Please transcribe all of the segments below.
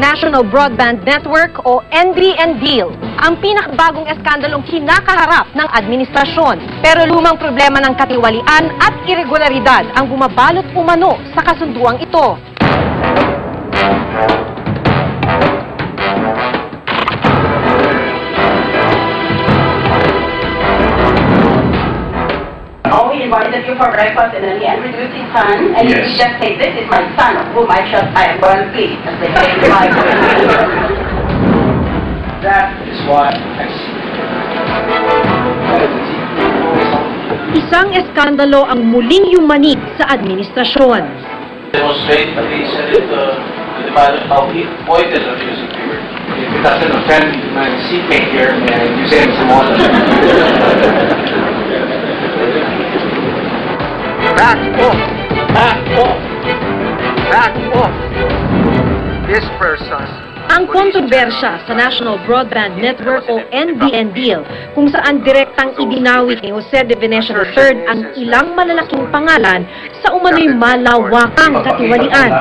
National Broadband Network o NBN-DIL, ang pinakabagong eskandalong kinakaharap ng administrasyon. Pero lumang problema ng katiwalian at irregularidad ang bumabalot umano sa kasunduang ito. Invited you for breakfast and then he introduced his son, and yes. He just say, "This is my son, of whom I am going to please." As they say in my That is why Isang eskandalo ang muling yumanig sa administrasyon. demonstrate that he said it to the pilot how he avoided the music viewer. If it doesn't offend my seatmate here, may I use him some more? Back off! Back off! Back off! This person... Ang kontrobersya sa National Broadband Network o NBN-DIL kung saan direktang idinawit ni Jose De Venecia III ang ilang malalaking pangalan sa umano'y malawakang katiwalian.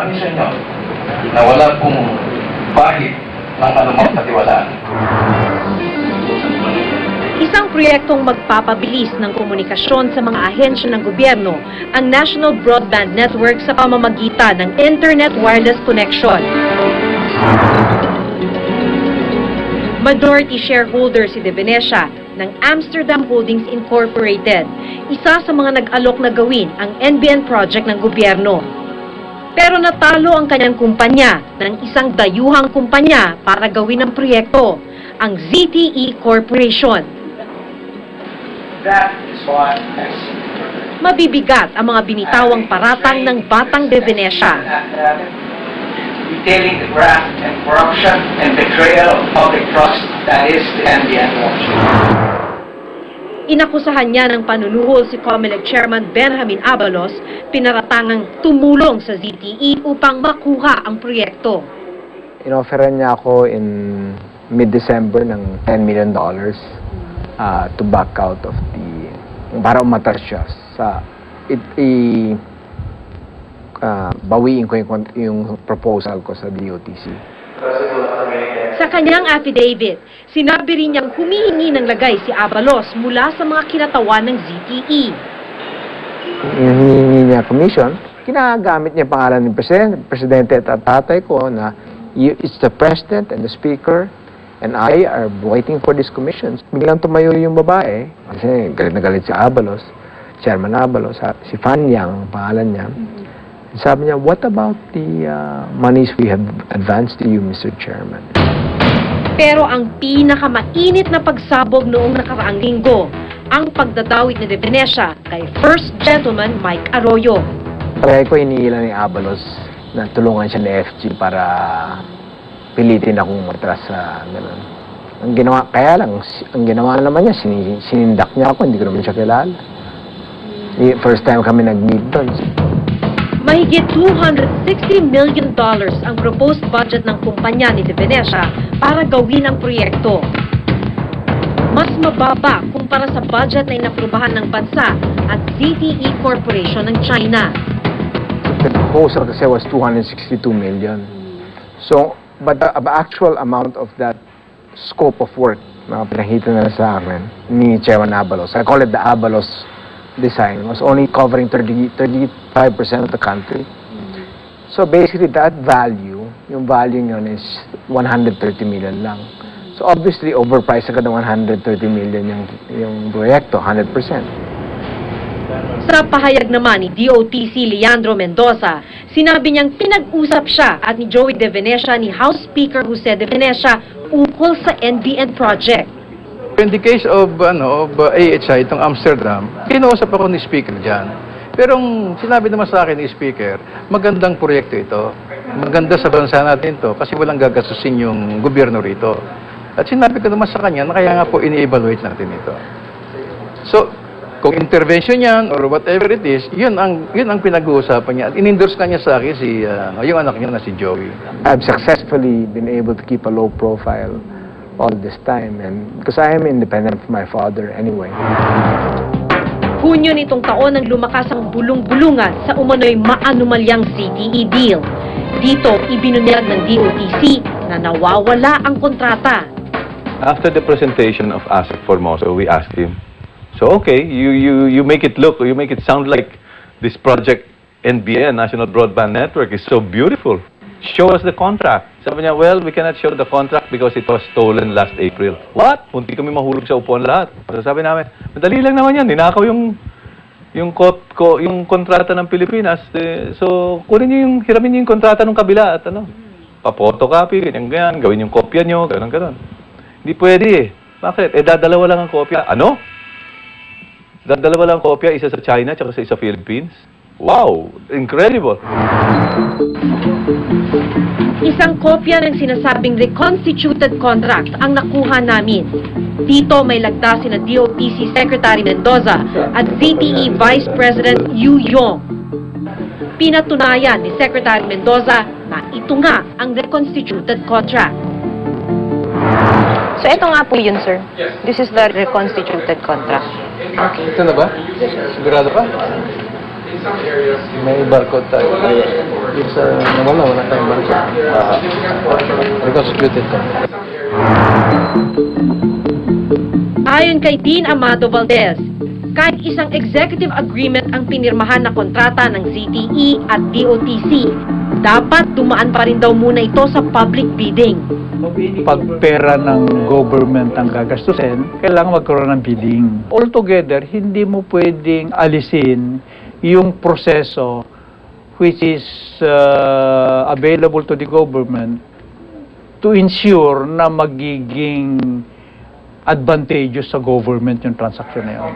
Na wala pong bahid ng anumang katiwalaan. Isang proyektong magpapabilis ng komunikasyon sa mga ahensya ng gobyerno, ang National Broadband Network sa pamamagitan ng Internet Wireless Connection. Majority shareholder si De Venecia ng Amsterdam Holdings Incorporated, isa sa mga nag-alok na gawin ang NBN project ng gobyerno. Pero natalo ang kanyang kumpanya ng isang dayuhang kumpanya para gawin ang proyekto, ang ZTE Corporation. That is why Mabibigat ang mga binitawang paratang ng Batang De Venecia. detailing the graft and corruption and betrayal of public trust that is the NBN watch. Inakusahan niya ng panunuhol si COMELEC Chairman Benjamin Abalos, pinaratangang tumulong sa ZTE upang makuha ang proyekto. Inofferan niya ako in mid-December ng $10 million to back out of the, para umatras siya sa, bawiin ko yung proposal ko sa DOTC. Sa kanyang affidavit, sinabi rin niyang humihingi ng lagay si Abalos mula sa mga kinatawan ng ZTE. Yung hinihingi niya commission, kinagamit niya pangalan ng presidente at tatay ko na it's the president and the speaker and I are waiting for these commissions. Biglang tumayo yung babae, kasi galit na galit si Abalos, Chairman Abalos, si Fan Yang, pangalan niya. Sabi niya, what about the monies we have advanced to you, Mr. Chairman? Pero ang pinakamainit na pagsabog noong nakaraang linggo, ang pagdadawit ni De Venecia kay First Gentleman Mike Arroyo. Kaya ko iniilan ni Abalos na tulungan siya ni FG para pilitin akong matras sa gano'n. Ang ginawa, kaya lang, ang ginawa naman niya, sinindak niya ako, hindi ko naman siya kilala. First time kami nag-meet doon. Mahigit $260 million ang proposed budget ng kumpanya ni De Venecia para gawin ang proyekto. Mas mababa kumpara sa budget na inaprubahan ng bansa at ZTE Corporation ng China. The proposal kasi was $262 million. So, but the actual amount of that scope of work na pinakita nila sa akin ni Chairman Abalos, I call it the Abalos design, was only covering 35% of the country. So basically that value, yung value nyon is 130 million lang. So obviously overpriced agad ng 130 million yung proyekto, 100%. Sa pahayag naman ni DOTC Leandro Mendoza, sinabi niyang pinag-usap siya at ni Joey De Venecia ni House Speaker Jose De Venecia ukol sa NBN project. In the case of AHI, itong Amsterdam, kinausap ako ni Speaker dyan. Pero sinabi naman sa akin ni Speaker, magandang proyekto ito. Maganda sa bansa natin to kasi walang gagastusin yung gobyerno rito. At sinabi ko naman sa kanya na kaya nga po ini-evaluate natin ito. So, kung intervention yan or whatever it is, yun ang pinag-uusapan niya. At in-endorse kanya sa akin yung anak niya na si Joey. I've successfully been able to keep a low profile all this time, and because I am independent from my father anyway. Hunyo nitong taon nang lumakas ang bulong-bulungan sa umano'y maanumalyang CTE deal. Dito, ibinunyag ng DOTC na nawawala ang kontrata. After the presentation of ASEC Formoso, we asked him, so okay, you make it sound like this project NBN, National Broadband Network, is so beautiful. Show us the contract. Sabi niya, well, we cannot show the contract because it was stolen last April. What? Munti kami mahulog sa upuan lahat. So sabi namin, madali lang naman yan, ninakaw yung kontrata ng Pilipinas. So, kunin niyo hiramin niyo yung kontrata ng kabila at pa-photocopy, ganyan, gawin yung kopya niyo, ganun. Hindi pwede eh. Bakit? Dadalawa lang ang kopya. Ano? Dadalawa lang ang kopya, isa sa China at isa sa Philippines? Wow! Incredible! Isang kopya ng sinasabing reconstituted contract ang nakuha namin. Dito may lagda sina DOTC Secretary Mendoza at ZTE Vice President Yu Yong. Pinatunayan ni Secretary Mendoza na ito nga ang reconstituted contract. So ito nga po yun, sir. This is the reconstituted contract. Okay. Ito na ba? Sigurado pa? May barcode tayo. Yung sa wala tayong barcode. Reconstituted contract. Ayon kay Dean Amado Valdez, kahit isang executive agreement ang pinirmahan na kontrata ng ZTE at DOTC, dapat dumaan pa rin daw muna ito sa public bidding. Pag pera ng government ang gagastusin, kailangan magkaroon ng bidding. Altogether, hindi mo pwedeng alisin yung proseso which is available to the government to ensure na magiging advantageous sa government yung transaction na yun.